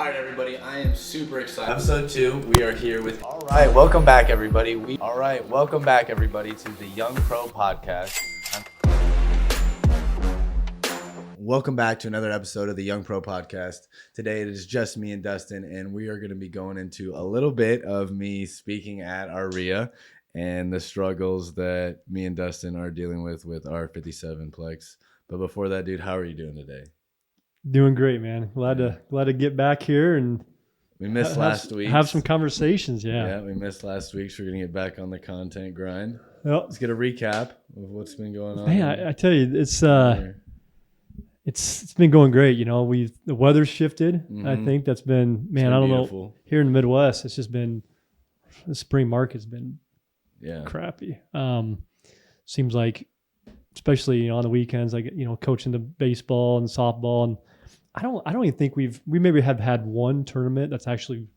All right, everybody, I am super excited. Episode 2, we are here with... All right, welcome back, everybody. Welcome back, everybody, to the YoungPro podcast. Welcome back to another episode of the YoungPro podcast. Today it is just me and Dustin, and we are going to be going into a little bit of me speaking at our RIA and the struggles that me and Dustin are dealing with our 57 Plex. But before that, dude, how are you doing today? Doing great, man. Glad to get back here and we missed last week. Have some conversations. Yeah, we missed last week, so we're gonna get back on the content grind. Well, let's get a recap of what's been going on. Man, I tell you, it's been going great. You know, the weather's shifted. Mm-hmm. I think that's been I don't beautiful. Know. Here in the Midwest, it's just been the spring market's been crappy. Seems like, especially on the weekends, like coaching the baseball and softball, and I don't even think we maybe have had one tournament that's actually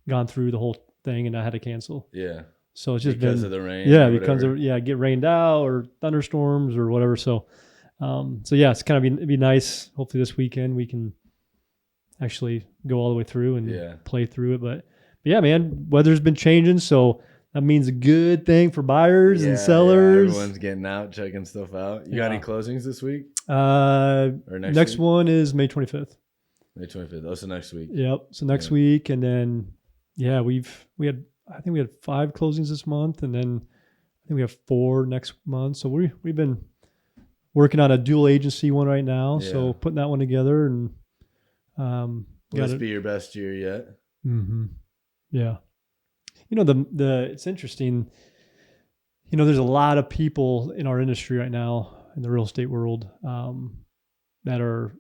gone through the whole thing and I had to cancel. Yeah. So it's just because of the rain. Yeah, because of get rained out or thunderstorms or whatever. So it's kind of be nice. Hopefully this weekend we can actually go all the way through and play through it. But yeah, man, weather's been changing, so that means a good thing for buyers and sellers. Everyone's getting out, checking stuff out. You got any closings this week? Or next one is May 25th. May 25th. Oh, so next week. Yep. So next week, and then we had 5 closings this month, and then I think we have 4 next month. So we've been working on a dual agency one right now. Yeah. So putting that one together, and will this be your best year yet? Mm-hmm. Yeah. It's interesting. There's a lot of people in our industry right now in the real estate world that are,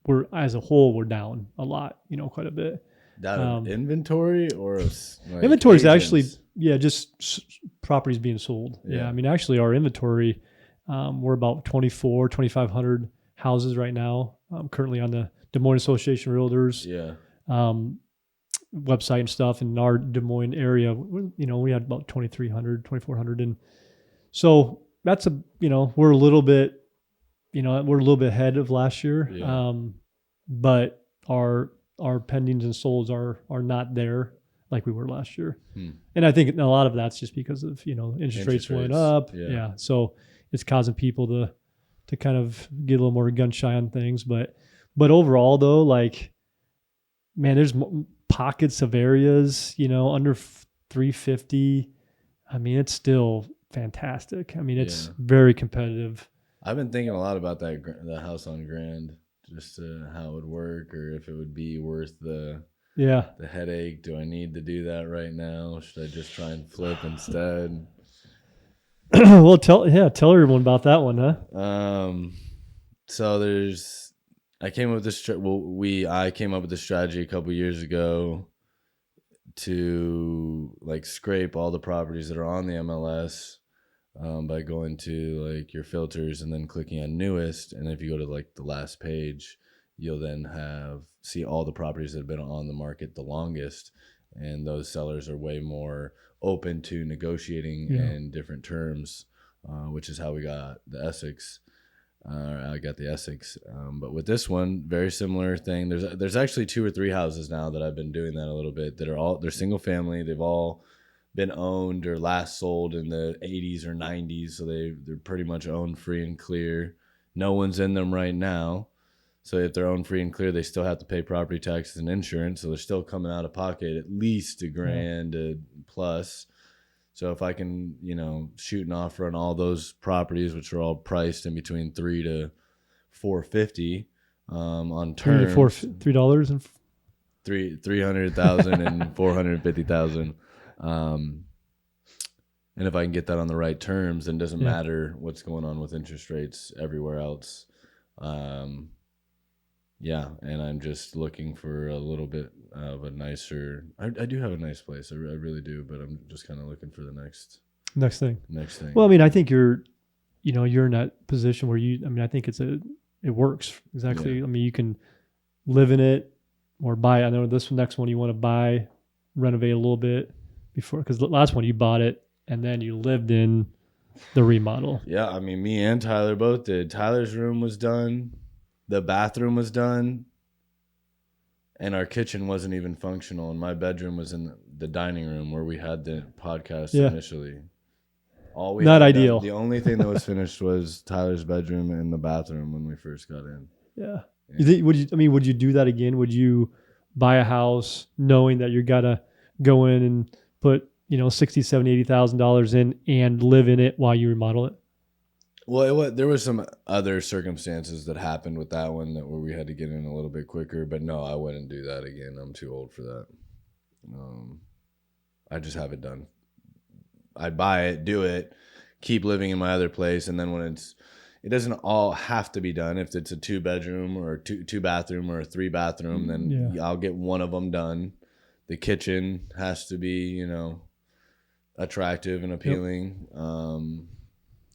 we're as a whole, we're down a lot, quite a bit. Down inventory or inventory is actually, just properties being sold. Yeah. Actually our inventory, we're about 2,500 houses right now. Currently on the Des Moines Association of Realtors. Yeah. Website and stuff in our Des Moines area, we had about 2,300, 2,400. And so that's we're a little bit ahead of last year. Yeah. But our pendings and solds are not there like we were last year. And I think a lot of that's just because of, interest rates went up. Yeah. So it's causing people to kind of get a little more gun shy on things. But overall though, there's pockets of areas, under 350. It's still fantastic. It's very competitive. I've been thinking a lot about the house on Grand, just how it would work, or if it would be worth the headache. Do I need to do that right now? Should I just try and flip instead? Well, tell everyone about that one, huh? So I came up with this. I came up with this strategy a couple years ago to scrape all the properties that are on the MLS by going to your filters and then clicking on newest. And if you go to the last page, you'll then see all the properties that have been on the market the longest, and those sellers are way more open to negotiating in different terms, which is how we got the Essex. I got the Essex, but with this one, very similar thing. There's actually 2 or 3 houses now that I've been doing that a little bit. They're single family. They've all been owned or last sold in the 80s or 90s, so they're pretty much owned free and clear. No one's in them right now, so if they're owned free and clear, they still have to pay property taxes and insurance, so they're still coming out of pocket at least $1,000 plus. So if I can, shoot an offer on all those properties, which are all priced in between $300 to $450 on terms, $3 and $300,000 and $450,000, and if I can get that on the right terms, then it doesn't matter what's going on with interest rates everywhere else. And I'm just looking for a little bit of a nicer. I do have a nice place. I really do, but I'm just kind of looking for the next thing. Well, I think you're in that position where I think it works exactly. Yeah. You can live in it or buy it. I know this next one you want to buy, renovate a little bit before, because the last one you bought it and then you lived in the remodel. Yeah, me and Tyler both did. Tyler's room was done. The bathroom was done. And our kitchen wasn't even functional, and my bedroom was in the dining room where we had the podcast Yeah. initially. All we Not had ideal. done, the only thing that was finished was Tyler's bedroom and the bathroom when we first got in. Yeah. You think, would you do that again? Would you buy a house knowing that you got to go in and put, $60,000, $70,000, $80,000 in and live in it while you remodel it? Well, there was some other circumstances that happened with that one where we had to get in a little bit quicker, but no, I wouldn't do that again. I'm too old for that. I just have it done. I'd buy it, do it, keep living in my other place, and then when it doesn't all have to be done. If it's a 2-bedroom or two bathroom or a 3-bathroom, then I'll get one of them done. The kitchen has to be, attractive and appealing. Yep.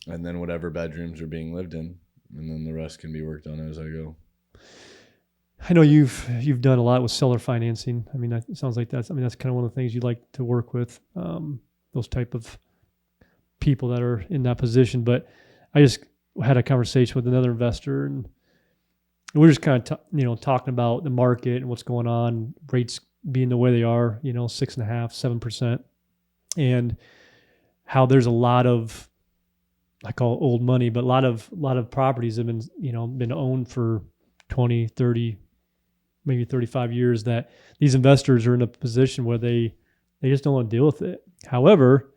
And then whatever bedrooms are being lived in, and then the rest can be worked on as I go. I know you've done a lot with seller financing. I mean, it sounds like that's kind of one of the things you like to work with, those type of people that are in that position. But I just had a conversation with another investor, and we're just kind of talking about the market and what's going on, rates being the way they are, 6.5%, 7%, and how there's a lot of, I call it old money, but a lot of properties have been owned for 20, 30, maybe 35 years, that these investors are in a position where they just don't want to deal with it. However,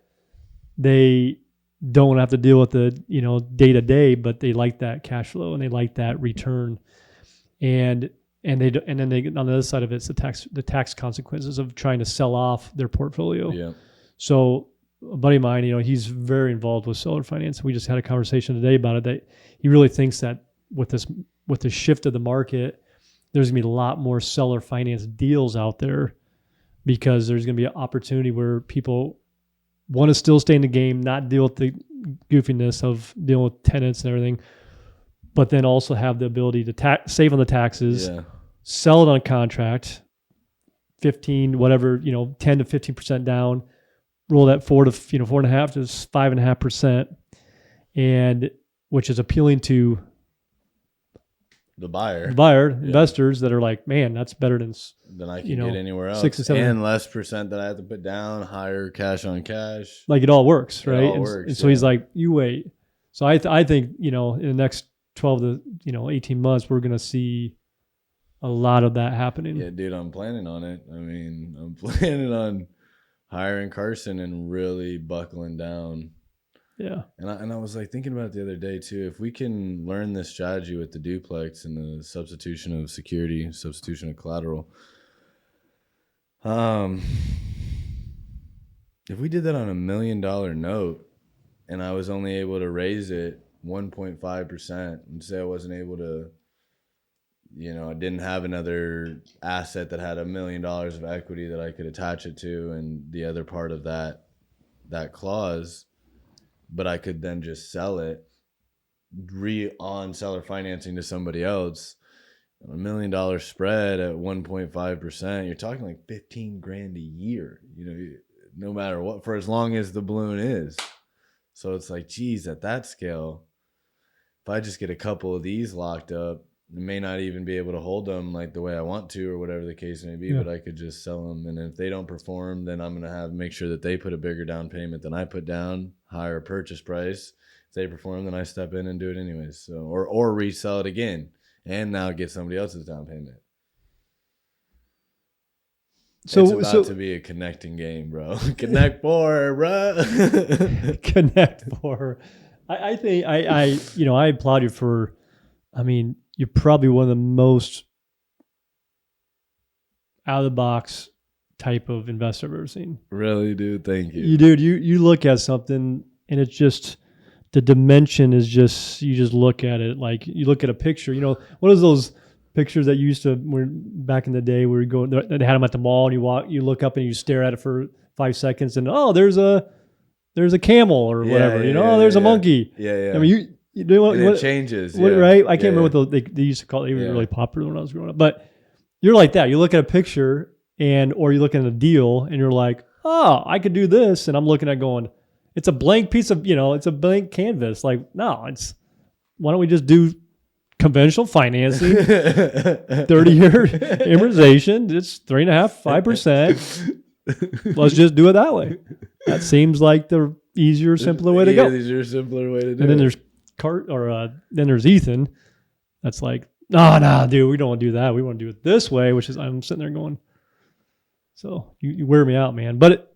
they don't want to have to deal with the, day to day, but they like that cash flow and they like that return. And then they on the other side of it, it's the tax consequences of trying to sell off their portfolio. Yeah. So a buddy of mine, he's very involved with seller finance. We just had a conversation today about it, that he really thinks that with the shift of the market, there's gonna be a lot more seller finance deals out there, because there's gonna be an opportunity where people want to still stay in the game, not deal with the goofiness of dealing with tenants and everything, but then also have the ability to save on the taxes, sell it on contract, 10 to 15% down, roll that 4.5% to 5.5%, and which is appealing to the buyer, investors that are like, man, that's better than I can get anywhere else, 6 to 7, and less percent that I have to put down, higher cash on cash. Like it all works, right? It all works, and so he's like, you wait. So I think in the next 12 to 18 months, we're gonna see a lot of that happening. Yeah, dude, I'm planning on it. I mean, I'm planning on hiring Carson and really buckling down. Yeah. And I was like thinking about it the other day too. If we can learn this strategy with the duplex and the substitution of security, substitution of collateral, if we did that on $1 million note and I was only able to raise it 1.5% and say I wasn't able to, I didn't have another asset that had $1 million of equity that I could attach it to, and the other part of that clause, but I could then just sell it on seller financing to somebody else. $1 million spread at 1.5%, you're talking like $15,000 a year, no matter what, for as long as the balloon is. So it's like, geez, at that scale, if I just get a couple of these locked up, I may not even be able to hold them like the way I want to, or whatever the case may be, but I could just sell them. And if they don't perform, then I'm going to make sure that they put a bigger down payment than I put down, higher purchase price. If they perform, then I step in and do it anyways. So, or resell it again and now get somebody else's down payment. So it's about to be a connecting game, bro. Connect 4, bro. Connect 4. I think I applaud you for, you're probably one of the most out of the box type of investor I've ever seen. Really, dude? Thank you. You look at something and it's just, the dimension is just, you just look at it like you look at a picture. What is those pictures that you used to, back in the day where you go, they had them at the mall and you look up and you stare at it for 5 seconds and there's a camel or whatever, there's a monkey. Yeah. I mean, you know what, it changes, right? I can't remember what they used to call it. They were really popular when I was growing up. But you're like that. You look at a picture or you look at a deal and you're like, oh, I could do this. And I'm looking at going, it's a blank piece of, it's a blank canvas. Like, no, why don't we just do conventional financing, 30-year amortization. It's 3.5%, 5%. Let's just do it that way. That seems like the easier, simpler way to go. Easier, simpler way to do And then it. there's then there's Ethan. That's like, no, dude, we don't want to do that. We want to do it this way, which is I'm sitting there going, so you wear me out, man. But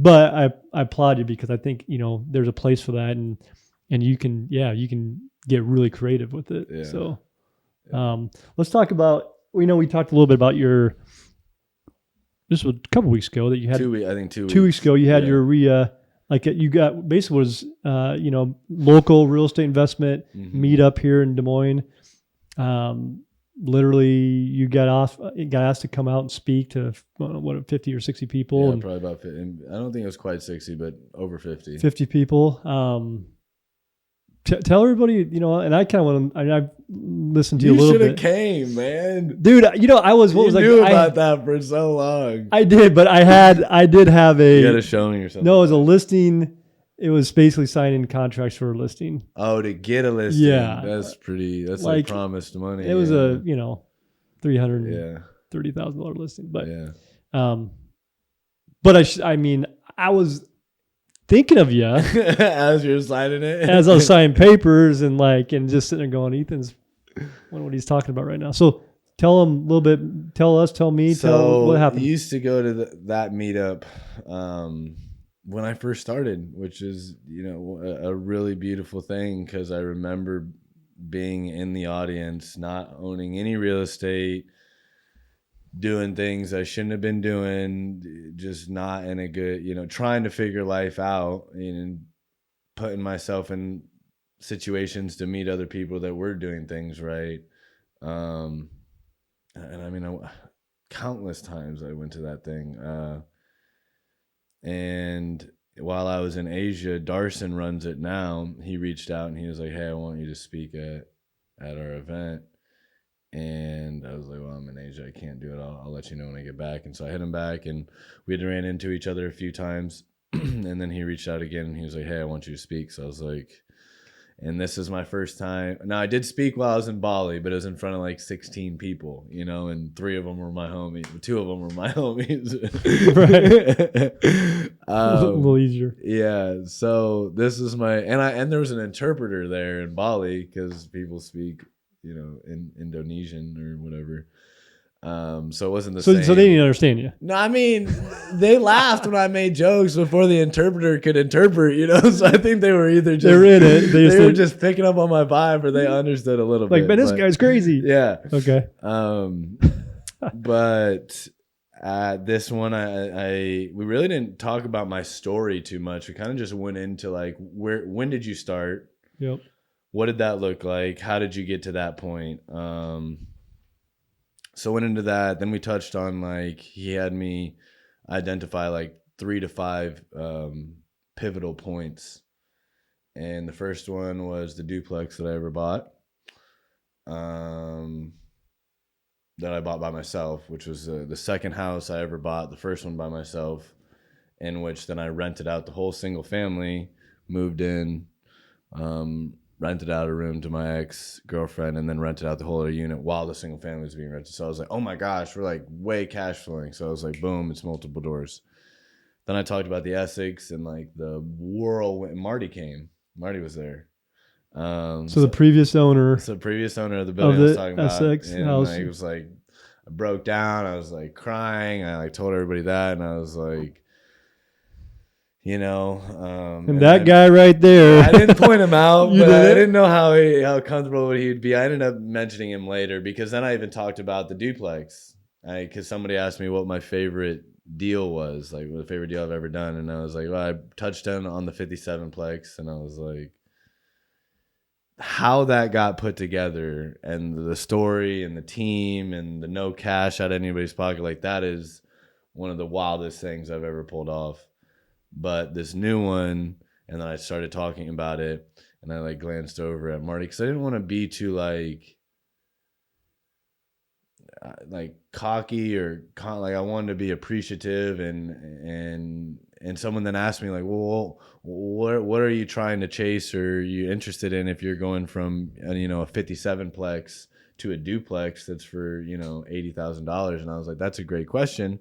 I applaud you because I think, there's a place for that, and you can get really creative with it. Yeah. So let's talk about, we talked a little bit about this was a couple weeks ago that you had 2 weeks. I think 2 weeks. 2 weeks ago you had your you got basically was local real estate investment meetup here in Des Moines. Literally you got asked to come out and speak to 50 or 60 people. Yeah, and probably about 50. I don't think it was quite 60, but over 50. 50 people. Tell everybody, and I kind of want to. I've listened to you a little bit. You should have came, man, dude. I was. What you was like? knew about that for so long. I did, but I did have a. You had a showing or something. No, it was a listing. It was basically signing contracts for a listing. Oh, to get a listing. Yeah, that's pretty. That's like promised money. It was a $330,000 listing, but but I was thinking of you as you're signing it, as I was signing papers and just sitting there going, Ethan's wondering what he's talking about right now. So tell him a little bit. Tell me. Tell what happened. I used to go to that meetup when I first started, which is a really beautiful thing because I remember being in the audience, not owning any real estate, doing things I shouldn't have been doing, just not in a good, trying to figure life out and putting myself in situations to meet other people that were doing things right. And countless times I went to that thing. And while I was in Asia, Darson runs it now. He reached out and he was like, "Hey, I want you to speak at our event." And I was like, "Well, I'm in Asia. I can't do it. I'll let you know when I get back." And so I hit him back, and we had ran into each other a few times. And then he reached out again, and he was like, "Hey, I want you to speak." So I was like, and this is my first time. Now, I did speak while I was in Bali, but it was in front of 16 people, and 3 of them were my homies. 2 of them were my homies. Right. A little easier. Yeah. So this is and there was an interpreter there in Bali because people speak, in Indonesian or whatever. So it wasn't the same. So they didn't understand you. No, they laughed when I made jokes before the interpreter could interpret, So I think they were either just, they're in it. They were just picking up on my vibe, or they understood a little bit. Man, this guy's crazy. Yeah. Okay. But at this one, we really didn't talk about my story too much. We kind of just went into when did you start? Yep. What did that look like? How did you get to that point? So went into that. Then we touched on he had me identify 3 to 5 pivotal points. And the first one was the duplex that I ever bought. That I bought by myself, which was the second house I ever bought, the first one by myself, in which then I rented out the whole single family, moved in, rented out a room to my ex-girlfriend, and then rented out the whole other unit while the single family was being rented. So I was like, oh my gosh, we're way cash flowing. So I was like, boom, it's multiple doors. Then I talked about the Essex and the whirlwind. Marty came. Marty was there. So the previous owner. It's the previous owner of the building I was talking about. Essex house. He was I broke down. I was crying. I told everybody that, and I was like, and that guy right there. I didn't point him out, but I didn't? didn't know how comfortable he would be. I ended up mentioning him later because then I even talked about the duplex. Because somebody asked me what my favorite deal was, what the favorite deal I've ever done, and I was like, well, I touched on the 57plex, and I was like, how that got put together and the story and the team and the no cash out of anybody's pocket, that is one of the wildest things I've ever pulled off. But this new one, and then I started talking about it, and I glanced over at Marty because I didn't want to be too cocky or I wanted to be appreciative and and someone then asked me like, well, what are you trying to chase or are you interested in if you're going from, a 57 plex to a duplex that's for, $80,000? And I was like, that's a great question.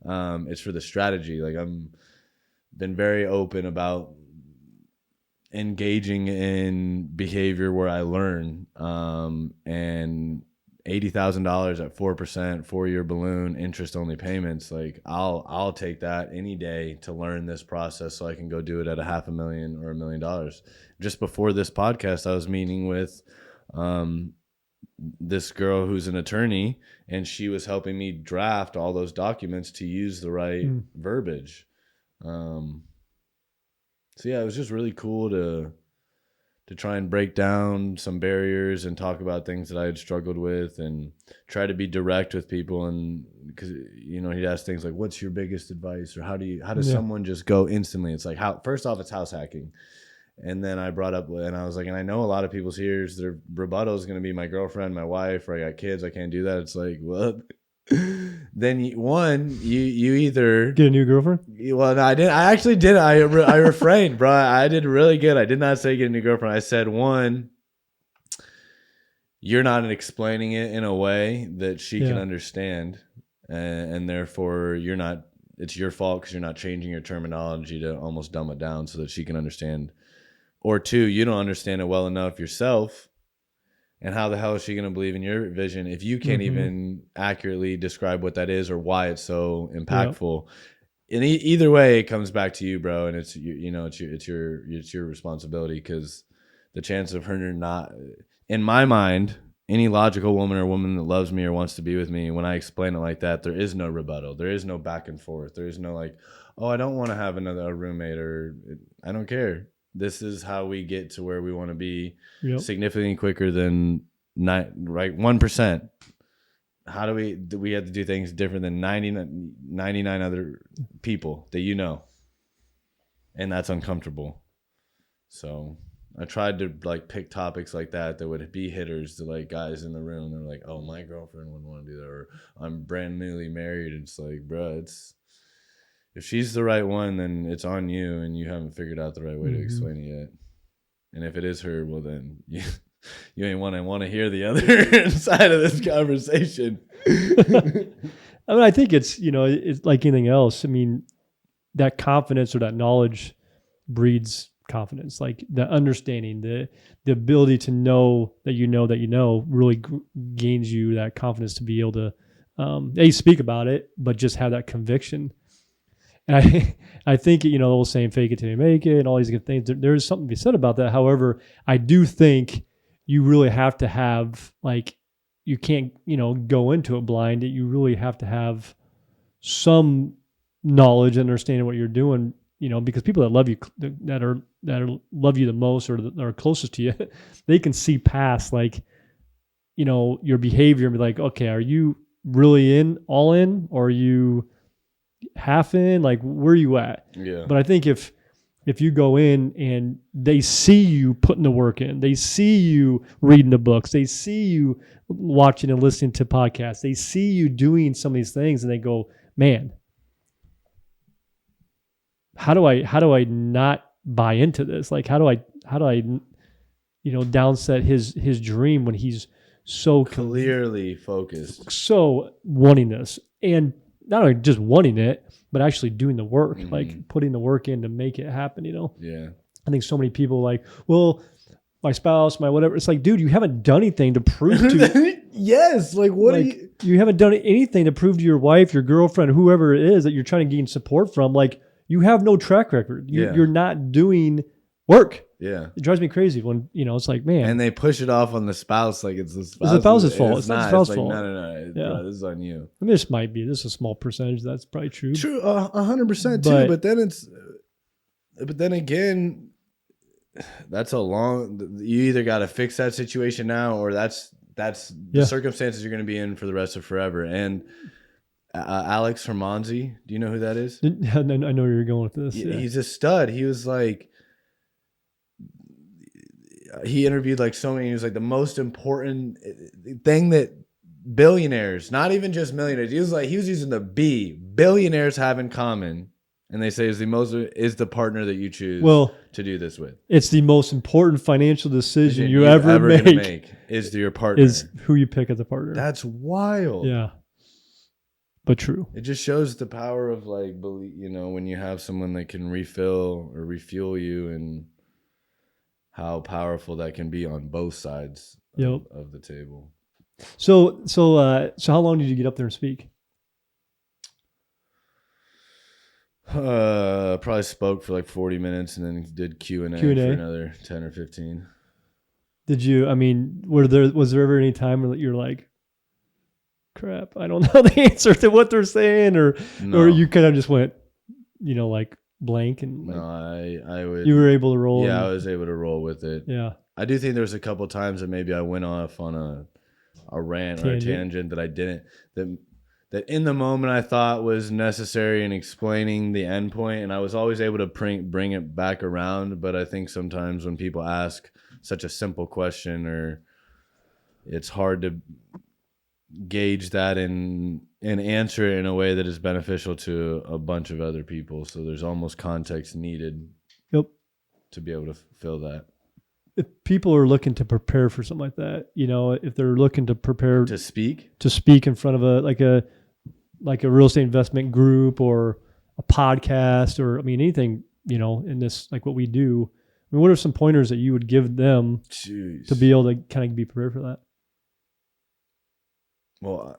It's for the strategy. Like, I'm been very open about engaging in behavior where I learn, and $80,000 at 4%, 4-year balloon, interest only payments. Like, I'll take that any day to learn this process so I can go do it at $500,000 or $1 million. Just before this podcast, I was meeting with this girl who's an attorney, and she was helping me draft all those documents to use the right verbiage. So yeah, it was just really cool to try and break down some barriers and talk about things that I had struggled with and try to be direct with people. And because, he'd ask things like, what's your biggest advice? Or how does someone just go instantly? It's like, first off, it's house hacking. And then I brought up, and I was like, and I know a lot of people's ears, their rebuttal is going to be my girlfriend, my wife, or I got kids, I can't do that. It's like, well, then you either get a new girlfriend. Well, no, I didn't. I actually did. I refrained, bro. I did really good. I did not say get a new girlfriend. I said, one, you're not explaining it in a way that she can understand, and therefore you're not. It's your fault because you're not changing your terminology to almost dumb it down so that she can understand. Or two, you don't understand it well enough yourself. And how the hell is she going to believe in your vision if you can't even accurately describe what that is or why it's so impactful? Yep. And either way, it comes back to you, bro. And it's your responsibility, because the chance of her not, in my mind, any logical woman or woman that loves me or wants to be with me, when I explain it like that, there is no rebuttal. There is no back and forth. There is no like, oh, I don't want to have a roommate, or I don't care. This is how we get to where we want to be, significantly quicker than 1%. How do we have to do things different than 99 other people that and that's uncomfortable. So I tried to like pick topics like that would be hitters to like guys in the room. They're like, oh, my girlfriend wouldn't want to do that, or I'm brand newly married. It's like, bro, if she's the right one, then it's on you, and you haven't figured out the right way to explain it yet. And if it is her, well, then you ain't want to hear the other side of this conversation. I mean, I think it's like anything else. I mean, that confidence or that knowledge breeds confidence. Like the understanding, the ability to know that really gains you that confidence to be able to speak about it, but just have that conviction. And I think, the old saying, fake it till you make it, and all these good things, there's something to be said about that. However, I do think you really have to have, like, you can't, go into it blind. You really have to have some knowledge and understanding what you're doing, because people that love you, that love you the most or that are closest to you, they can see past, like, your behavior and be like, okay, are you really all in, or are you half in? Like, where are you at? Yeah. But I think if you go in and they see you putting the work in, they see you reading the books, they see you watching and listening to podcasts, they see you doing some of these things, and they go, man, how do I not buy into this? Like, how do I downset his dream when he's so clearly focused, so wanting this, and not only just wanting it, but actually doing the work, like putting the work in to make it happen, Yeah. I think so many people like, well, my spouse, my whatever. It's like, dude, you haven't done anything to prove to Yes. Like, what like, you haven't done anything to prove to your wife, your girlfriend, whoever it is that you're trying to gain support from. Like, you have no track record. You're not doing work. Yeah. It drives me crazy when, it's like, man. And they push it off on the spouse like it's the spouse's fault. It's not the spouse's fault. No. Bro, this is on you. I mean, this is a small percentage. That's probably true. True, 100% too. But then again, that's you either got to fix that situation now, or that's the circumstances you're going to be in for the rest of forever. And Alex Hermanzi, do you know who that is? I know where you're going with this. Yeah. He's a stud. He was like, he interviewed like so many. He was like, the most important thing that billionaires, not even just millionaires, he was using the billionaires have in common And they say is the partner that you choose to do this with. It's the most important financial decision you're ever make. Gonna make is your partner. Is who you pick as a partner. That's wild. Yeah. But true. It just shows the power of like, when you have someone that can refill or refuel you, and how powerful that can be on both sides of the table. So how long did you get up there and speak? Probably spoke for like 40 minutes and then did Q&A for another 10 or 15. Did you, was there ever any time where you're like, crap, I don't know the answer to what they're saying, or you kind of just went, like blank and like, no, I would. You were able to roll. Yeah, I was able to roll with it. Yeah. I do think there was a couple times that maybe I went off on a rant or a tangent that I didn't, that in the moment I thought was necessary in explaining the end point, and I was always able to bring it back around. But I think sometimes when people ask such a simple question, or it's hard to gauge that and answer it in a way that is beneficial to a bunch of other people. So there's almost context needed to be able to fill that. If people are looking to prepare for something like that, if they're looking to prepare to speak in front of a real estate investment group or a podcast, or anything, in this, like what we do, what are some pointers that you would give them to be able to kind of be prepared for that? Well,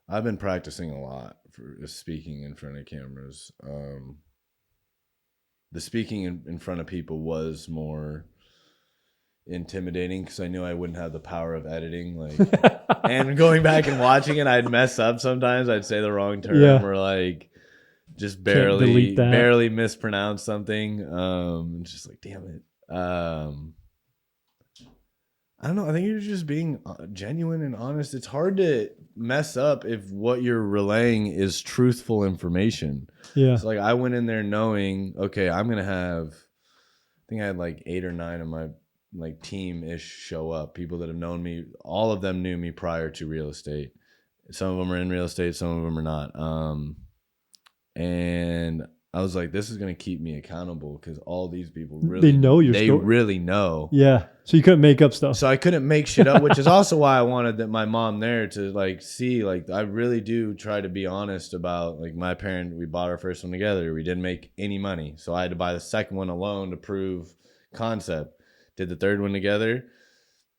I've been practicing a lot for speaking in front of cameras. The speaking in front of people was more intimidating because I knew I wouldn't have the power of editing. And going back and watching it, I'd mess up sometimes. I'd say the wrong term or like just barely mispronounce something. Just like, damn it. I don't know. I think you're just being genuine and honest. It's hard to mess up if what you're relaying is truthful information. Yeah. So like I went in there knowing, okay, I'm going to have, I think I had like 8 or 9 of my like team-ish show up. People that have known me. All of them knew me prior to real estate. Some of them are in real estate. Some of them are not. And I was like, this is going to keep me accountable because all these people really know your story. They really know. Yeah. So you couldn't make up stuff. So I couldn't make shit up, which is also why I wanted my mom there to like see, like I really do try to be honest about like my parent. We bought our first one together. We didn't make any money. So I had to buy the second one alone to prove concept. Did the third one together.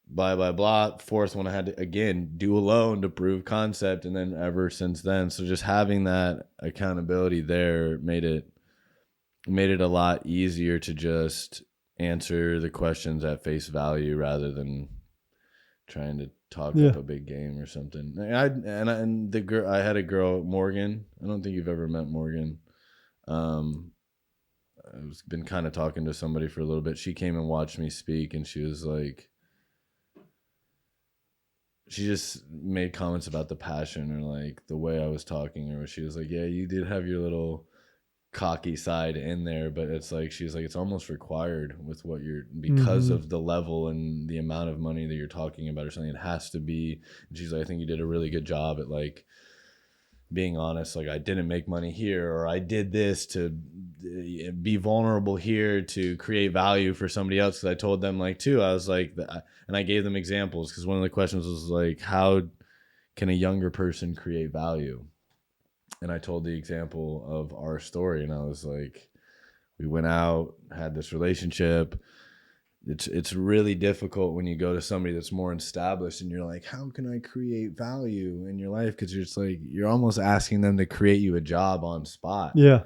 Blah. Fourth one I had to, again, do alone to prove concept. And then ever since then. So just having that accountability there made it a lot easier to just answer the questions at face value rather than trying to talk up a big game or something. I had a girl, Morgan. I don't think you've ever met Morgan. I've been kind of talking to somebody for a little bit. She came and watched me speak, and she was like, she just made comments about the passion or like the way I was talking, or she was like, yeah, you did have your little cocky side in there, but it's like, she's like, it's almost required with what you're, because of the level and the amount of money that you're talking about or something, it has to be. And she's like, I think you did a really good job at like being honest, like I didn't make money here, or I did this to be vulnerable here to create value for somebody else. Because I told them like too, I was like, and I gave them examples because one of the questions was like, how can a younger person create value? And I told the example of our story, and I was like, we went out, had this relationship. It's really difficult when you go to somebody that's more established and you're like, how can I create value in your life? Because you're just like, you're almost asking them to create you a job on spot. Yeah.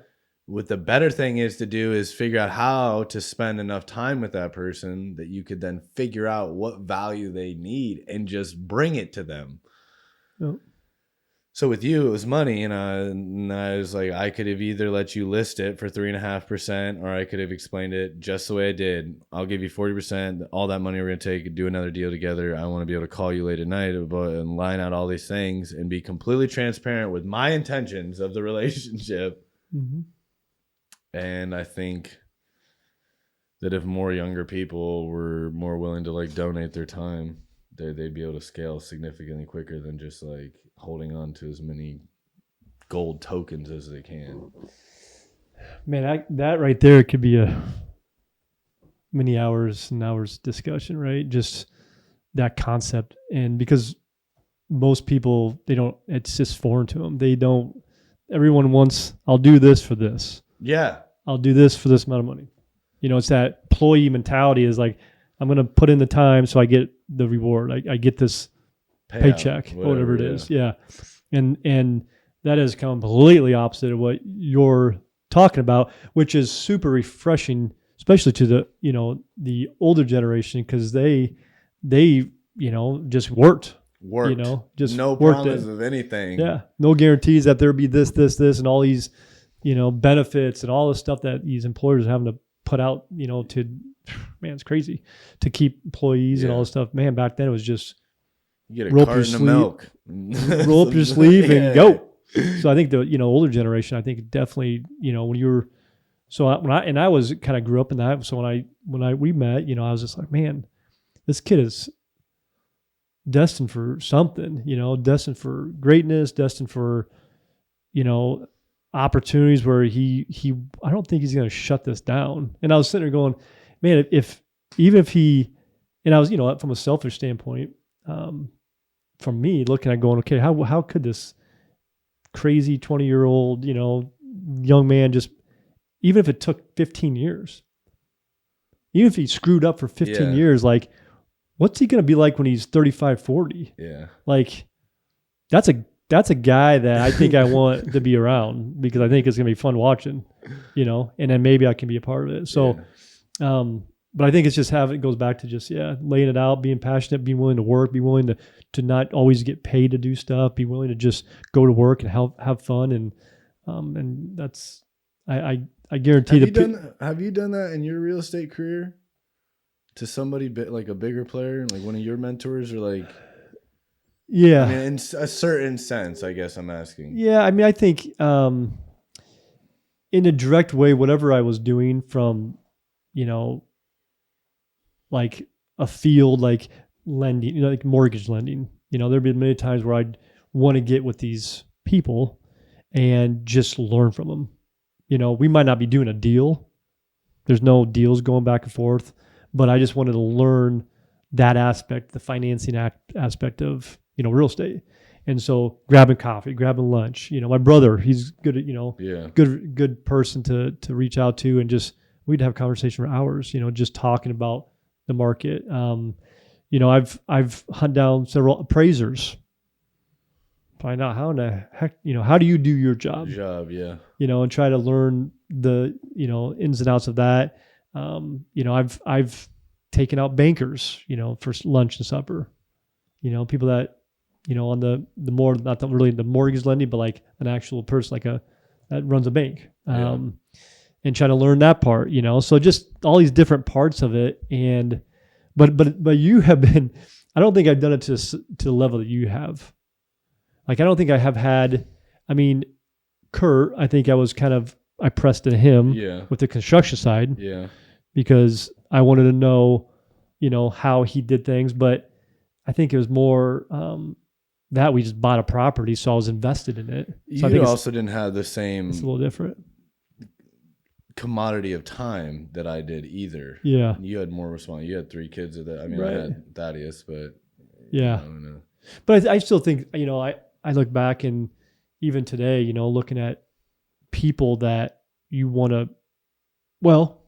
What the better thing is to do is figure out how to spend enough time with that person that you could then figure out what value they need and just bring it to them. Yep. So with you, it was money, and I was like, I could have either let you list it for 3.5%, or I could have explained it just the way I did. I'll give you 40%. All that money we're going to take and do another deal together. I want to be able to call you late at night and line out all these things and be completely transparent with my intentions of the relationship. Mm-hmm. And I think that if more younger people were more willing to like donate their time, they'd be able to scale significantly quicker than just like holding on to as many gold tokens as they can. Man, that right there could be a many hours and hours discussion, right? Just that concept. And because most people, it's just foreign to them. Everyone wants, I'll do this for this. Yeah. I'll do this for this amount of money. It's that employee mentality is like, I'm going to put in the time so I get the reward. I get this paycheck, whatever it is. Yeah. And that is completely opposite of what you're talking about, which is super refreshing, especially to the older generation, because they just worked, just no worked promise of anything. Yeah. No guarantees that there'll be this, and all these, benefits and all the stuff that these employers are having to put out, man, it's crazy to keep employees and all this stuff. Man, back then it was just you get a carton of milk, roll up your sleeve and go. So I think the older generation, I think definitely when you were I was kind of grew up in that. So when we met, I was just like, man, this kid is destined for something, destined for greatness, destined for opportunities where he I don't think he's going to shut this down. And I was sitting there going, man, even if he, and I was from a selfish standpoint, from me looking at going, okay, how could this crazy 20-year-old, young man just, even if it took 15 years, even if he screwed up for 15 years, like, what's he going to be like when he's 35, 40? Yeah. Like, that's a guy that I think I want to be around, because I think it's going to be fun watching, and then maybe I can be a part of it. So, but I think it's just it goes back to just, laying it out, being passionate, being willing to work, be willing to not always get paid to do stuff, be willing to just go to work and have fun. And that's, I guarantee have you done that in your real estate career to somebody like a bigger player, like one of your mentors, or like, yeah, I mean, in a certain sense, I guess I'm asking. Yeah. I mean, I think, in a direct way, whatever I was doing from, like a field, like lending, like mortgage lending, there'd been many times where I'd want to get with these people and just learn from them. We might not be doing a deal. There's no deals going back and forth, but I just wanted to learn that aspect, the financing aspect of, real estate. And so grabbing coffee, grabbing lunch, my brother, he's good at, good person to reach out to, and just, we'd have conversation for hours, just talking about the market. I've hunted down several appraisers, find out how in the heck, how do you do your job? And try to learn the, ins and outs of that. I've taken out bankers, for lunch and supper, people that, on the more, not really the mortgage lending, but like an actual person, that runs a bank, and try to learn that part, so just all these different parts of it. And, but you have been, I don't think I've done it to the level that you have. Like, I don't think I have had, I mean, Kurt, I think I pressed to him with the construction side, because I wanted to know, how he did things. But I think it was more that we just bought a property, so I was invested in it. So I think also didn't have the same. It's a little different commodity of time that I did either. Yeah, you had more responsibility. You had 3 kids at that. I mean, right. I had Thaddeus, but But I still think, I look back, and even today, looking at people that you want to, well,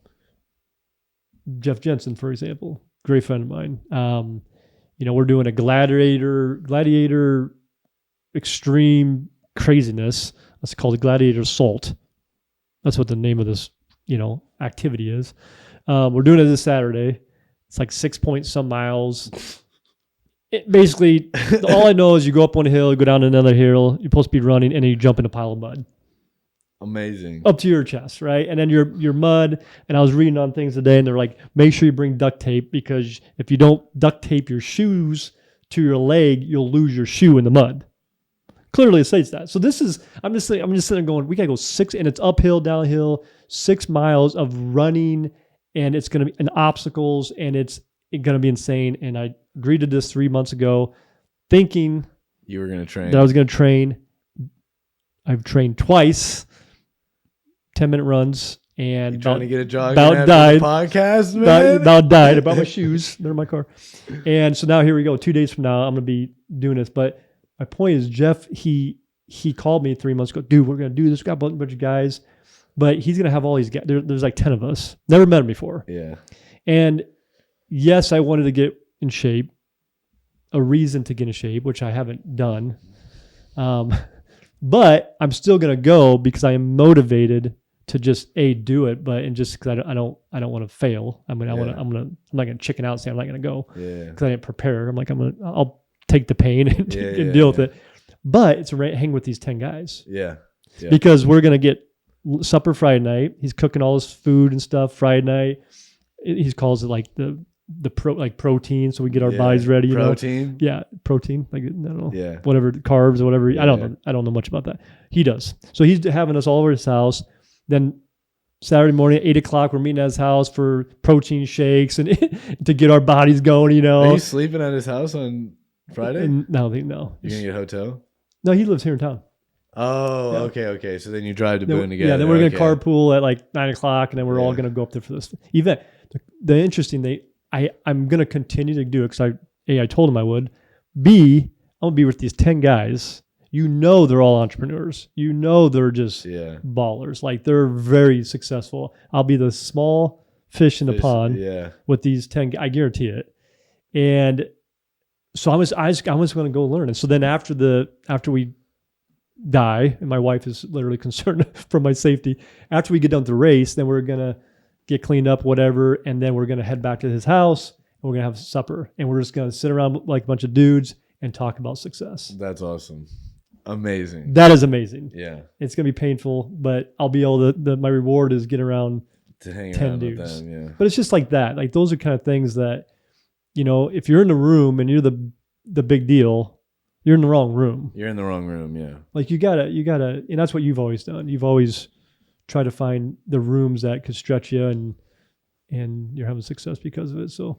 Jeff Jensen, for example, great friend of mine. We're doing a gladiator extreme craziness. That's called a gladiator assault. That's what the name of this, activity is. We're doing it this Saturday. It's like 6 point some miles. Basically, all I know is you go up one hill, you go down another hill, you're supposed to be running, and then you jump in a pile of mud. Amazing. Up to your chest, right? And then your mud. And I was reading on things today, and they're like, make sure you bring duct tape, because if you don't duct tape your shoes to your leg, you'll lose your shoe in the mud. Clearly it states that. So this is, I'm just sitting there going, we gotta go 6, and it's uphill, downhill, 6 miles of running, and it's gonna be and obstacles, and it's gonna be insane. And I agreed to this 3 months ago, thinking you were gonna train. That I was gonna train. I've trained twice, 10-minute runs, and You trying to get a jog about after died. the podcast, man? About died. I brought my shoes. They're in my car. And so now here we go. 2 days from now, I'm going to be doing this. But my point is, Jeff, he called me 3 months ago. Dude, we're going to do this. We got a bunch of guys. But he's going to have all these guys. There's like 10 of us. Never met him before. Yeah. And yes, I wanted to get in shape. A reason to get in shape, which I haven't done. But I'm still going to go because I am motivated to just do it, and just because I don't want to fail. I mean, I'm not going to chicken out and say I'm not going to go because I didn't prepare. I'm like, I'll take the pain and deal with it. But it's hang with these 10 guys. Yeah. Because we're going to get supper Friday night. He's cooking all his food and stuff Friday night. He calls it like protein, so we get our bodies ready. Protein? Yeah, protein. Like, I don't know. Yeah. Whatever, carbs or whatever. I don't know. I don't know much about that. He does. So he's having us all over his house. Then Saturday morning at 8 o'clock, we're meeting at his house for protein shakes and to get our bodies going, Are you sleeping at his house on Friday? No. You're going to get a hotel? No, he lives here in town. Oh, yeah. Okay. So then you drive to Boone together. Yeah, then we're going to carpool at like 9 o'clock, and then we're all going to go up there for this event. The interesting thing, I'm going to continue to do it because I told him I would. B, I'm going to be with these 10 guys. They're all entrepreneurs. They're just ballers. Like, they're very successful. I'll be the small fish in the pond with these 10. I guarantee it. And so I was going to go learn. And so then after we die, and my wife is literally concerned for my safety, after we get done with the race, then we're going to get cleaned up, whatever. And then we're going to head back to his house, and we're going to have supper. And we're just going to sit around like a bunch of dudes and talk about success. That's awesome. Amazing. That is amazing. Yeah. It's going to be painful, but I'll be able to, my reward is get around to hang 10 around dudes. With them, yeah. But it's just like that. Like, those are kind of things that, if you're in the room and you're the big deal, you're in the wrong room. You're in the wrong room, yeah. Like, you gotta, and that's what you've always done. You've always tried to find the rooms that could stretch you, and you're having success because of it. So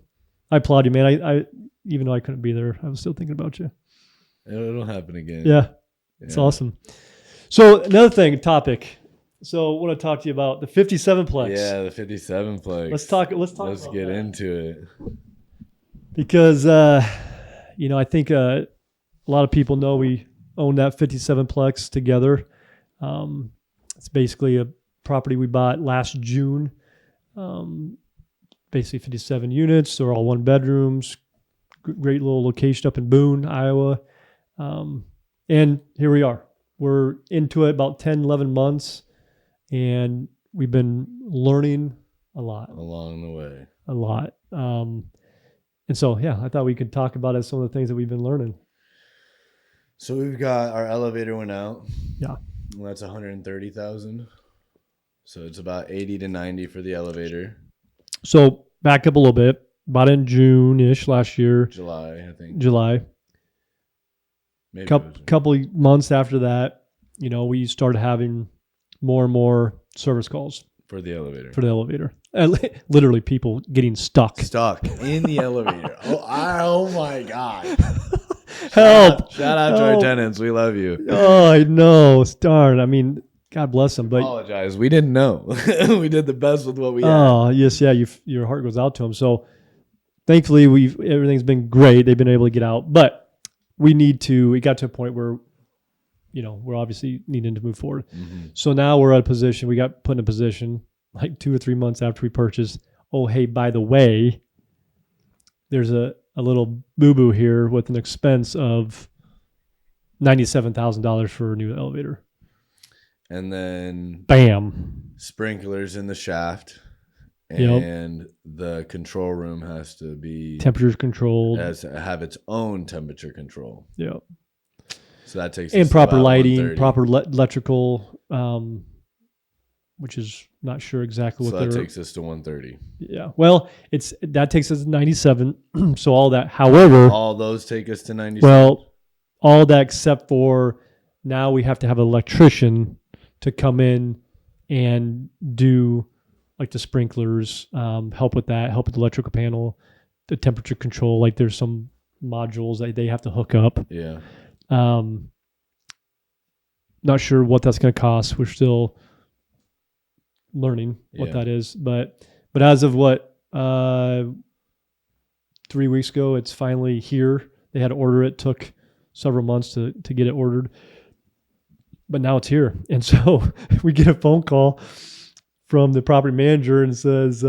I applaud you, man. I even though I couldn't be there, I was still thinking about you. It'll happen again. Yeah. It's awesome. So another topic. So I want to talk to you about the 57 plex. Yeah, the 57 plex. Let's talk. Let's get into it. Because I think a lot of people know we own that 57 plex together. It's basically a property we bought last June. Basically 57 units. They're all 1 bedrooms. Great little location up in Boone, Iowa. And here we are. We're into it about 10, 11 months, and we've been learning a lot. Along the way. A lot. And so, I thought we could talk about some of the things that we've been learning. So we've got our elevator went out. Yeah. Well, that's $130,000. So it's about 80 to 90 for the elevator. So back up a little bit. About in June-ish last year. July, I think. July. Maybe couple of months after that, we started having more and more service calls for the elevator. Literally, people getting stuck In the elevator. Oh my God. Help! Shout out to our tenants. We love you. Oh, I know. Darn. I mean, God bless them. But apologize. We didn't know. We did the best with what we had. Oh, yes, yeah. Your heart goes out to them. So thankfully, everything's been great. They've been able to get out, but we got to a point where, we're obviously needing to move forward. Mm-hmm. So now we're at a position, we got put in a position like 2 or 3 months after we purchased. Oh, hey, by the way, there's a little boo-boo here with an expense of $97,000 for a new elevator. And then bam, sprinklers in the shaft. And the control room has to be temperature controlled. Have its own temperature control. Yeah. So that takes and proper lighting, proper electrical, which is not sure exactly what. So that takes us to 130. Yeah. Well, that takes us to 97. So all that, however, all those take us to 97. Well, all that except for now we have to have an electrician to come in and do like the sprinklers, help with that, help with the electrical panel, the temperature control. Like there's some modules that they have to hook up. Yeah. Not sure what that's going to cost. We're still learning what Yeah. that is. But as of 3 weeks ago, it's finally here. They had to order it. Took several months to get it ordered. But now it's here. And so we get a phone call from the property manager and says,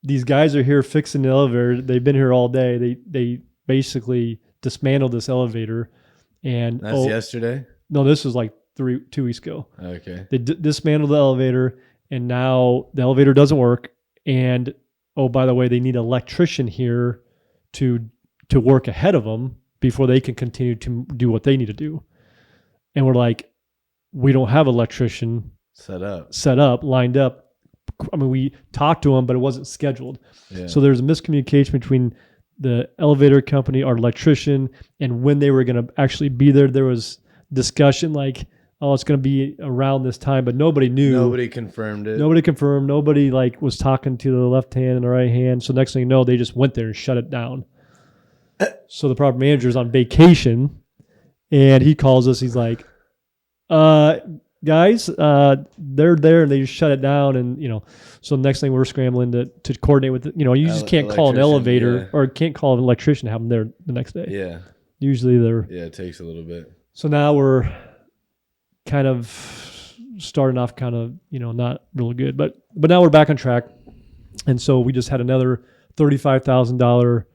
these guys are here fixing the elevator. They've been here all day. They basically dismantled this elevator. And That's yesterday? No, this was like 2 weeks ago. Okay. They dismantled the elevator, and now the elevator doesn't work. And oh, by the way, they need an electrician here to work ahead of them before they can continue to do what they need to do. And we're like, we don't have an electrician set up, lined up. I mean, we talked to him, but it wasn't scheduled. Yeah. So there's a miscommunication between the elevator company, our electrician, and when they were going to actually be there. There was discussion like, oh, it's going to be around this time, but nobody knew. Nobody confirmed it. Nobody confirmed. Nobody like was talking to the left hand and the right hand. So next thing you know, they just went there and shut it down. So the property manager is on vacation, and he calls us. He's like, guys, they're there, and they just shut it down. And, so next thing we're scrambling to coordinate with, you just can't call an elevator or can't call an electrician to have them there the next day. Yeah. Usually they're. Yeah, it takes a little bit. So now we're kind of starting off not really good, but now we're back on track. And so we just had another $35,000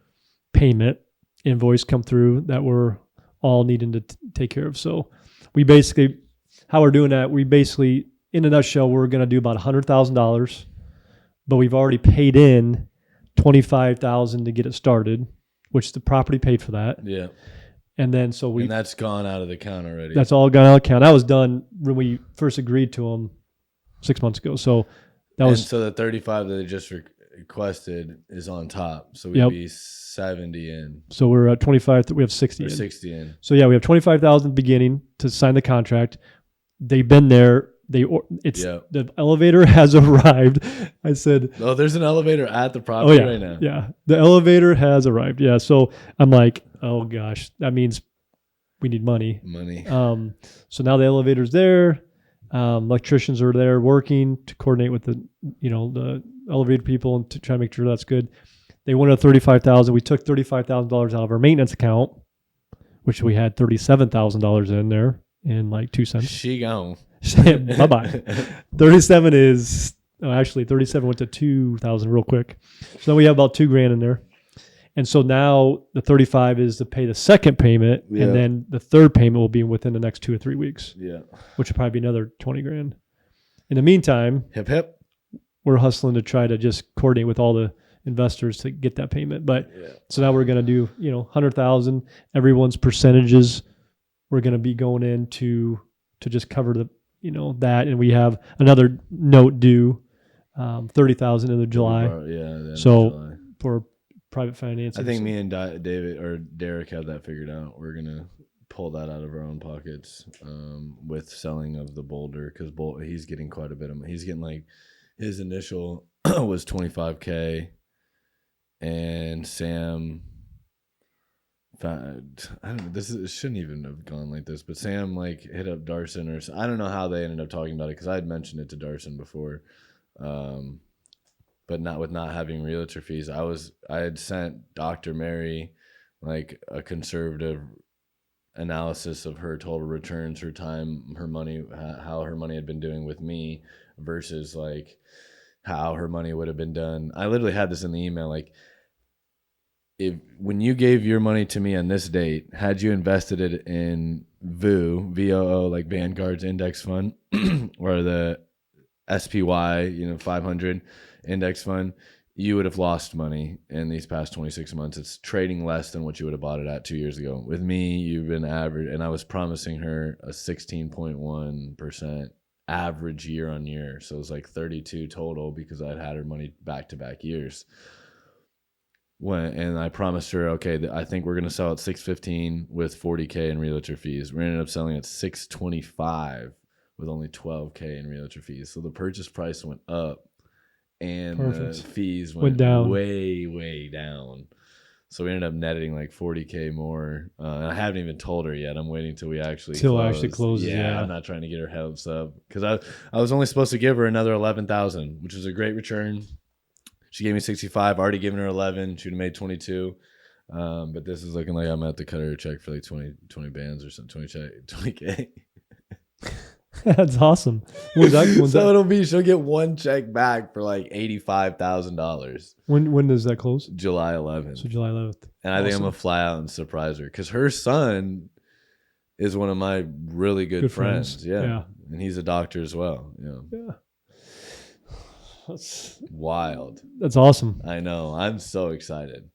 payment invoice come through that we're all needing to take care of. So we basically, how we're doing that, in a nutshell, we're going to do about $100,000, but we've already paid in $25,000 to get it started, which the property paid for that. Yeah. And then and that's gone out of the account already. That's all gone out of the account. That was done when we first agreed to them 6 months ago. So that was. And so the 35 that they just requested is on top. So we'd be 70 in. So we're at 25. We have 60 or in. 60 in. So yeah, we have 25,000 beginning to sign the contract. They've been there. The elevator has arrived. I said, oh, there's an elevator at the property right now. Yeah, the elevator has arrived. Yeah, so I'm like, oh gosh, that means we need money. So now the elevator's there. Electricians are there working to coordinate with the elevator people and to try to make sure that's good. They wanted $35,000. We took $35,000 out of our maintenance account, which we had $37,000 in there in like 2 cents. She gone. Bye-bye. 37 went to 2,000 real quick. So we have about $2,000 in there. And so now the 35 is to pay the second payment, and then the third payment will be within the next 2 or 3 weeks. Yeah. Which will probably be another $20,000. In the meantime, hip hip, we're hustling to try to just coordinate with all the investors to get that payment. But so now we're going to do, 100,000. Everyone's percentages we're going to be going in to just cover the that, and we have another note due, 30,000 in the July. July. For private financing. I think me and David or Derek have that figured out. We're gonna pull that out of our own pockets with selling of the Boulder, because he's getting quite a bit of. He's getting like his initial was $25,000, and Sam. I don't know. It shouldn't even have gone like this, but Sam hit up Darson, or I don't know how they ended up talking about it, because I had mentioned it to Darson before, but not having realtor fees. I had sent Dr. Mary a conservative analysis of her total returns, her time, her money, how her money had been doing with me versus how her money would have been done. I literally had this in the email, when you gave your money to me on this date, had you invested it in VOO, like Vanguard's index fund, or the SPY, 500 index fund, you would have lost money in these past 26 months. It's trading less than what you would have bought it at 2 years ago. With me, you've been average, and I was promising her a 16.1% average year on year. So it was 32 total, because I'd had her money back-to-back years. And I promised her, okay, I think we're going to sell at $615 with $40,000 in realtor fees. We ended up selling at $625 with only $12,000 in realtor fees. So the purchase price went up, and the fees went down. way down. So we ended up netting like $40K more. And I haven't even told her yet. I'm waiting till we actually close. Yeah, I'm not trying to get her hopes up because I was only supposed to give her another 11,000, which was a great return. She gave me 65. Already given her 11. She'd have made 22. But this is looking like I'm gonna have to cut her a check for like 20 bands or something. 20K. That's awesome. She'll get one check back for like $85,000. When does that close? July 11th. So July 11th. And I think I'm gonna fly out and surprise her because her son is one of my really good friends. Yeah. And he's a doctor as well. Yeah. That's wild. That's awesome. I know. I'm so excited.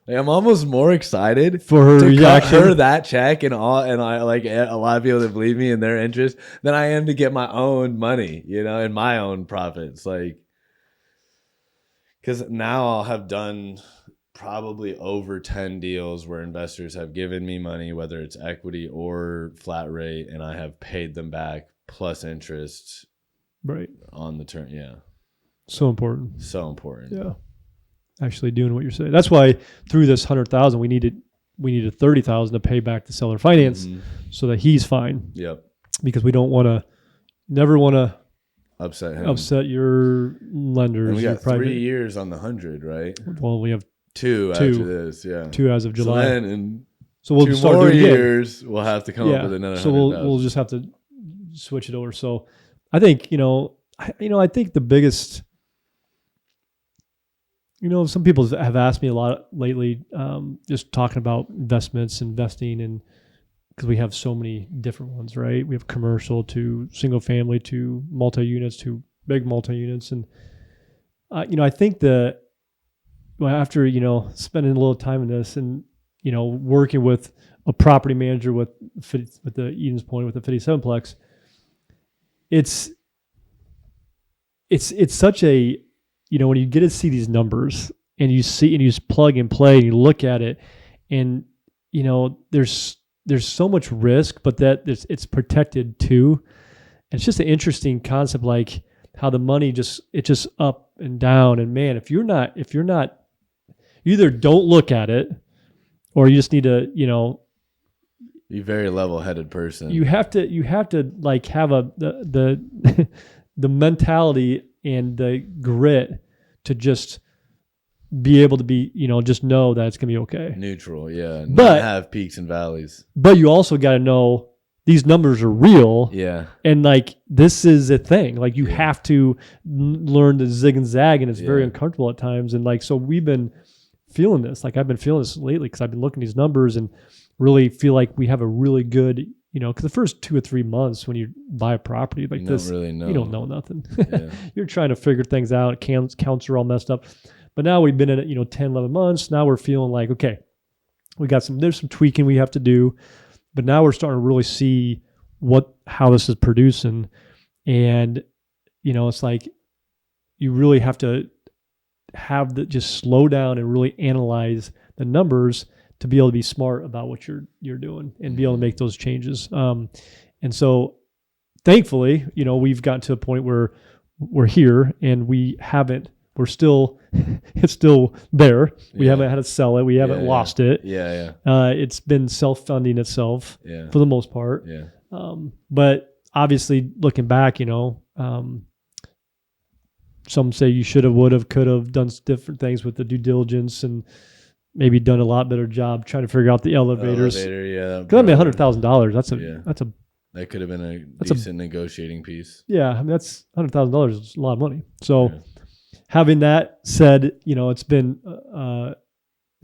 Like, I'm almost more excited for her to reaction. Cut her that check and I like a lot of people that believe me in their interest than I am to get my own money, and my own profits. Like, because now I'll have done probably over 10 deals where investors have given me money, whether it's equity or flat rate, and I have paid them back plus interest right on the turn. Yeah. So important. So important. Yeah. Actually doing what you're saying. That's why through this 100,000, we needed 30,000 to pay back the seller finance so that he's fine. Yep. Because we don't never want to upset your lenders. And we got 3 years on the 100, right? Well, we have two after this. Yeah. 2 as of July. So then in we'll 2 start more doing years, we'll have to come up with another. So we'll just have to switch it over. So I think, I think the biggest, some people have asked me a lot lately, just talking about investing, and because we have so many different ones, right? We have commercial to single family to multi-units to big multi-units. And, I think after, spending a little time in this and, working with a property manager with the Eden's Point, with the 57-plex, it's such a, when you get to see these numbers and you just plug and play and you look at it and, there's so much risk, but that it's protected too. And it's just an interesting concept, like how the money it's just up and down. And man, if you're not, you either don't look at it or you just need to, be a very level-headed person. You have to like have the the mentality and the grit to just be able to be, just know that it's going to be okay. Neutral, yeah. But not have peaks and valleys. But you also got to know these numbers are real. Yeah. And like, this is a thing. Like, you have to learn to zig and zag, and it's very uncomfortable at times. And like, so we've been feeling this. Like, I've been feeling this lately because I've been looking at these numbers and really feel like we have a really good, because the first 2 or 3 months when you buy a property like this, really know. You don't know nothing. Yeah. You're trying to figure things out. Counts are all messed up. But now we've been in it, 10, 11 months. Now we're feeling like, okay, there's some tweaking we have to do, but now we're starting to really see how this is producing. And, it's like, you really have to just slow down and really analyze the numbers to be able to be smart about what you're doing and be able to make those changes. And so thankfully, we've gotten to a point where we're here and we're still, it's still there. We haven't had to sell it. We haven't lost it. Yeah. It's been self-funding itself for the most part. Yeah. But obviously looking back, some say you should have, would have, could have done different things with the due diligence and maybe done a lot better job trying to figure out the elevators. Because $100,000. That could have been a decent negotiating piece. Yeah, I mean, that's $100,000 is a lot of money. So having that said, it's been an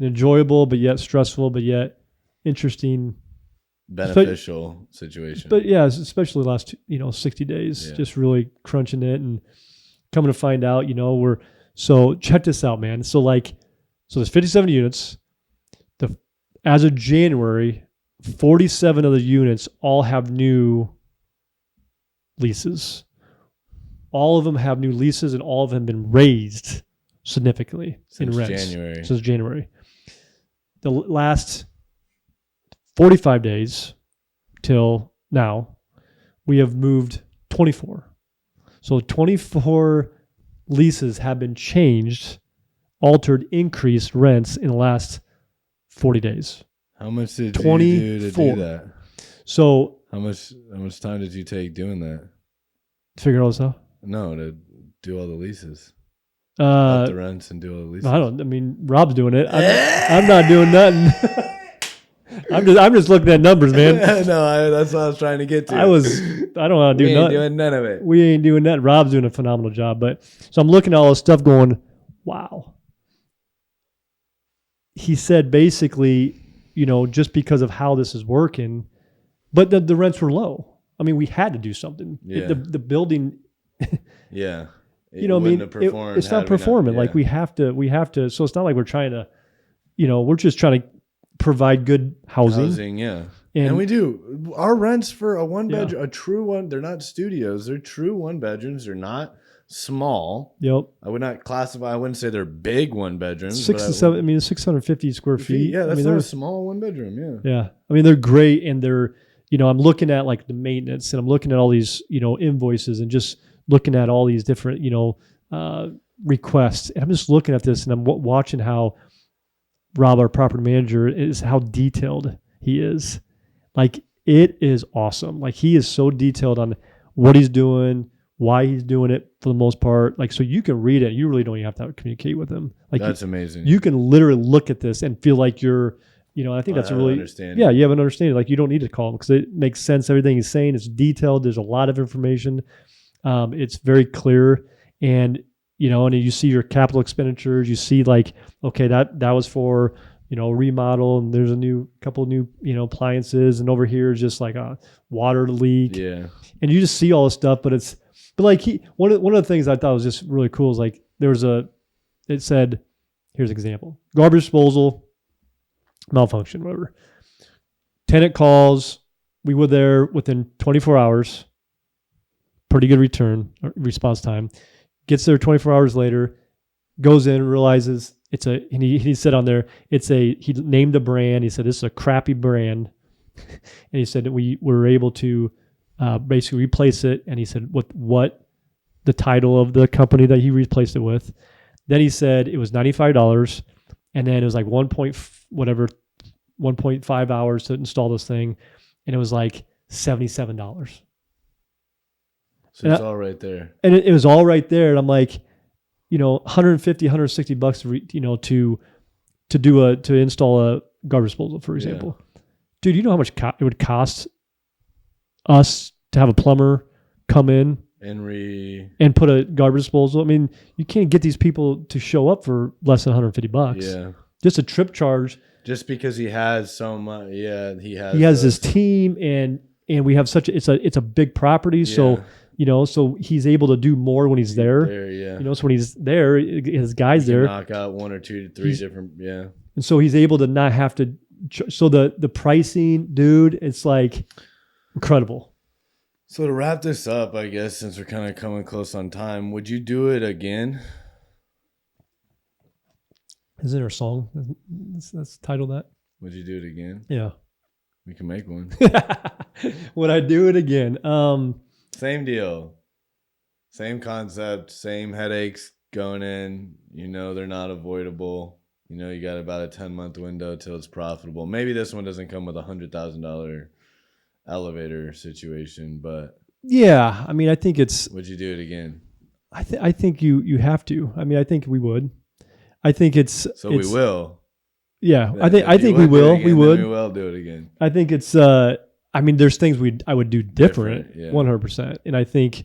enjoyable, but yet stressful, but yet interesting, beneficial situation. But yeah, especially the last 60 days, just really crunching it and coming to find out, so check this out, man. So there's 57 units. As of January, 47 of the units all have new leases. All of them have new leases, and all of them have been raised significantly in rents since January. The last 45 days till now, we have moved 24. So 24 leases have been changed, altered, increased rents in the last 40 days. How much did you 24. do to do that? So How much time did you take doing that? figure all this out. No, to do all the leases. Up the rents and do all the leases. I mean, Rob's doing it. I'm not doing nothing. I'm just looking at numbers, man. No, that's what I was trying to get to. I don't want to do nothing. Doing none of it. We ain't doing that. Rob's doing a phenomenal job. But so I'm looking at all this stuff going, wow. He said basically, just because of how this is working, but the rents were low. I mean, we had to do something. Yeah. The building, yeah. It's not performing. Like we have to. So it's not like we're trying to, we're just trying to provide good housing. Yeah. And we do. Our rents for a one bedroom, a true one, they're not studios. They're true one bedrooms. They're not small. Yep. I wouldn't say they're big one bedrooms. 6 to 7. I mean, 650 square feet. Yeah, that's not a small one bedroom. Yeah. Yeah. I mean, they're great, and they're. I'm looking at like the maintenance, and I'm looking at all these invoices, and just looking at all these different requests, and I'm just looking at this, and I'm watching how Rob, our property manager, is how detailed he is. Like, it is awesome. Like, he is so detailed on what he's doing, why he's doing it for the most part. Like, so you can read it. You really don't even have to communicate with him. Like, that's amazing. You can literally look at this and feel like you're, I think that's a really, understanding. Yeah, you have an understanding. Like, you don't need to call him because it makes sense. Everything he's saying is detailed. There's a lot of information. It's very clear. And, and you see your capital expenditures, you see like, okay, that was for, remodel, and there's a couple new, appliances, and over here is just like a water leak. Yeah. And you just see all this stuff, but like one of the things I thought was just really cool is like it said, here's an example: garbage disposal malfunction, whatever. Tenant calls, we were there within 24 hours. Pretty good response time. Gets there 24 hours later, goes in, realizes and he said on there, he named a brand. He said, this is a crappy brand. And he said that we were able to basically replace it. And he said what the title of the company that he replaced it with. Then he said it was $95. And then it was like 1.5 hours to install this thing. And it was like $77. So it's all right there. And it was all right there. And I'm like, $150, $160, to install a garbage disposal, for example. Yeah. Dude, you know how much it would cost us to have a plumber come in and put a garbage disposal? I mean, you can't get these people to show up for less than $150. Yeah. Just a trip charge. Just because he has so much. Yeah, he has his team, and we have it's a big property. Yeah. So, so he's able to do more when he's there. So when he's there, his guys there. Knock out 1 or 2 to 3 different, yeah. And so he's able to not have to. So the pricing, dude, it's like incredible. So to wrap this up, I guess, since we're kind of coming close on time, would you do it again? Isn't there a song that's titled that? Would you do it again? Yeah. We can make one. Would I do it again? Same deal. Same concept, same headaches going in. They're not avoidable. You got about a 10-month window till it's profitable. Maybe this one doesn't come with a $100,000 elevator situation, but yeah, I mean, I think it's. Would you do it again? I think you have to. I mean, I think we would. I think it's. We will. Yeah, I think we will. We would. We will do it again. I think it's. I mean, there's things I would do different, 100%. And I think,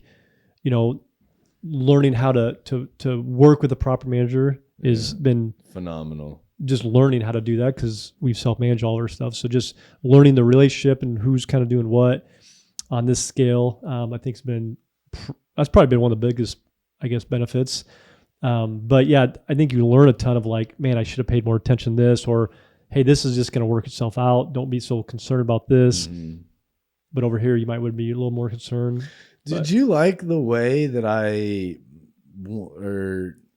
learning how to work with a property manager has been phenomenal. Just learning how to do that because we've self-managed all our stuff. So just learning the relationship and who's kind of doing what on this scale, I think that's probably been one of the biggest, I guess, benefits. But yeah, I think you learn a ton of like, man, I should have paid more attention to this, or hey, this is just going to work itself out. Don't be so concerned about this. Mm-hmm. But over here, you would be a little more concerned. Did you like the way that I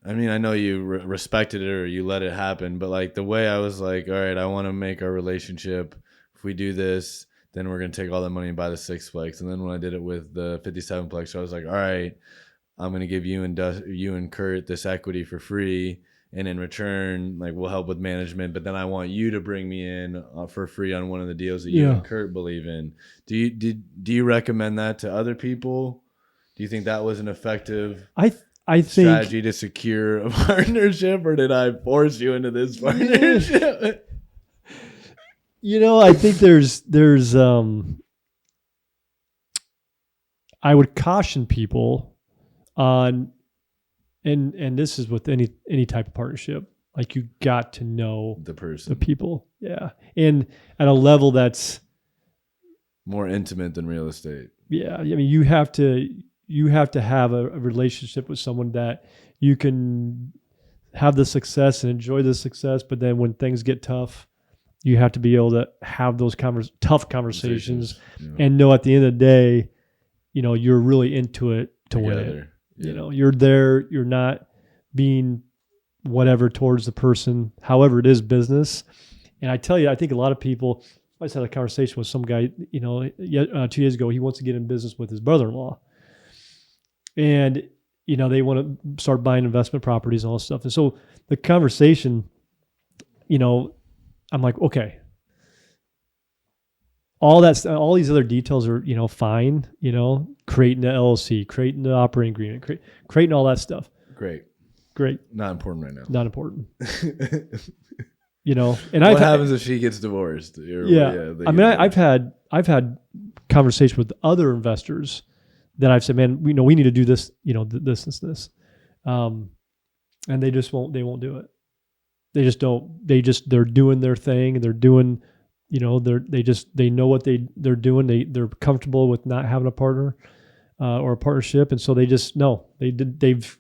know you respected it or you let it happen, but like the way I was like, all right, I want to make our relationship. If we do this, then we're going to take all that money and buy the 6-plex. And then when I did it with the 57-plex, I was like, all right, I'm going to give you and Kurt this equity for free. and in return, like we'll help with management, but then I want you to bring me in for free on one of the deals that you and Kurt believe in. Do you recommend that to other people? Do you think that was an effective I think strategy to secure a partnership, or did I force you into this partnership? I think there's I would caution people on, and this is with any type of partnership, like you got to know the person, the people. Yeah. And at a level that's more intimate than real estate. Yeah. I mean, you have to have a relationship with someone that you can have the success and enjoy the success. But then when things get tough, you have to be able to have those tough conversations and know at the end of the day, you're really into it to win it. Yeah. You're there, you're not being whatever towards the person. However, it is business. And I tell you, I think a lot of people, I just had a conversation with some guy, 2 years ago, he wants to get in business with his brother-in-law. And, they want to start buying investment properties and all this stuff. And so the conversation, I'm like, okay, all these other details are, fine, creating the LLC, creating the operating agreement, creating all that stuff. Great. Not important right now. Not important. And what happens if she gets divorced? I've had conversations with other investors that I've said, man, we need to do this, this. And they won't do it. They just don't. They're doing their thing, and they're doing, they know what they're doing. They're comfortable with not having a partner or a partnership, and so they just no. They've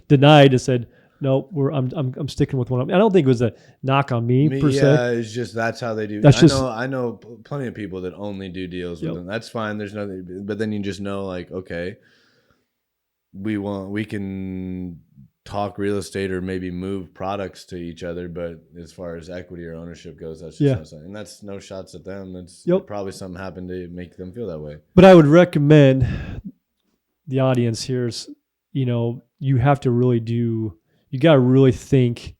denied and said no. I'm sticking with one. I don't think it was a knock on me per se. Yeah, it's just that's how they do. I know plenty of people that only do deals with them. That's fine. There's nothing, but then you just know, like, okay, we can talk real estate or maybe move products to each other, but as far as equity or ownership goes, that's just not something. And that's no shots at them. That's probably something happened to make them feel that way. But I would recommend the audience here is, you have to you got to really think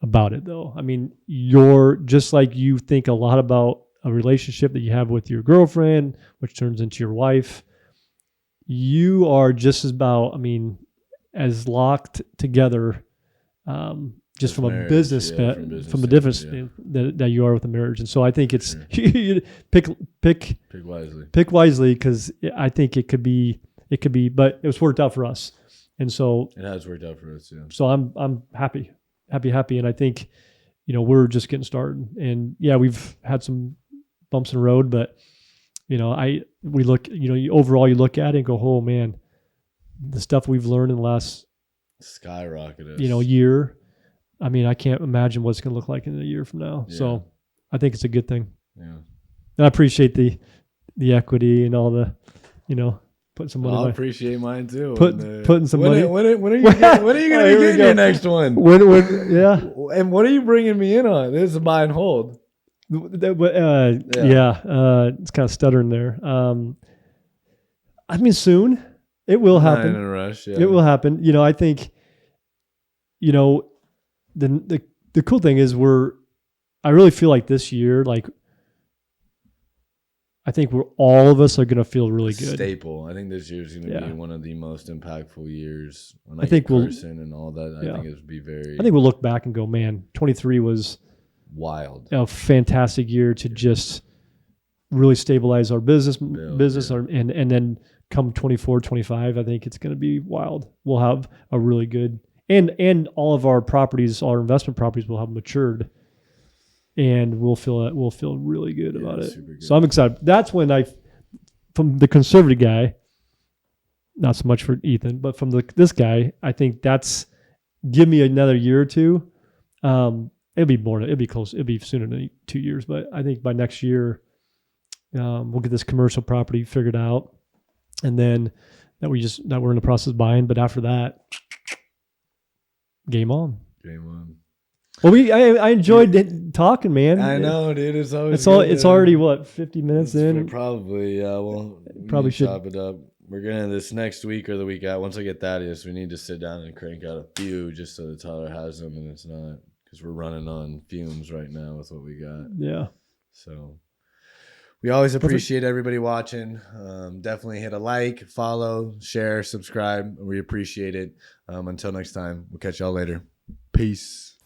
about it though. I mean, you're just like you think a lot about a relationship that you have with your girlfriend, which turns into your wife. You are just as locked together, just from a business, from a difference that you are with a marriage. And so I think it's pick wisely, because I think it could be, but it was worked out for us. And so it has worked out for us. Yeah. So I'm happy. And I think, we're just getting started, and we've had some bumps in the road, but we look, overall you look at it and go, oh man, the stuff we've learned in the last skyrocketed, year. I mean, I can't imagine what it's going to look like in a year from now. Yeah. So I think it's a good thing. Yeah. And I appreciate the equity and all the, putting some money. I'll appreciate mine too. Putting some money. When are you going to get your next one? Yeah. And what are you bringing me in on? This is a buy and hold. It's kind of stuttering there. Soon. It will happen. Not in a rush. Yeah. It will happen. I think, the cool thing is I really feel like this year, like, I think all of us are going to feel really good. Staple. I think this year is going to be one of the most impactful years. I think person and all that. I think it would be very. I think we'll look back and go, man, 23 was wild. A fantastic year to just really stabilize our business, and then come 24, 25, I think it's going to be wild. We'll have a really good, and all of our properties, our investment properties will have matured, and we'll feel really good about it. Good. So I'm excited. That's when from the conservative guy, not so much for Ethan, but from this guy, I think give me another year or two. It'll be close. It'll be sooner than 2 years, but I think by next year, we'll get this commercial property figured out. And then that we're in the process of buying. But after that, game on. Well, I enjoyed talking, man. I know, dude. It's always it's already what, 50 minutes in. Probably, yeah. Well, probably should chop it up. we're gonna this next week or the week out. Once I get Thaddeus, we need to sit down and crank out a few just so that Tyler has them, and it's not because we're running on fumes right now with what we got. Yeah. So we always appreciate everybody watching. Definitely hit a like, follow, share, subscribe. We appreciate it. Until next time, we'll catch y'all later. Peace.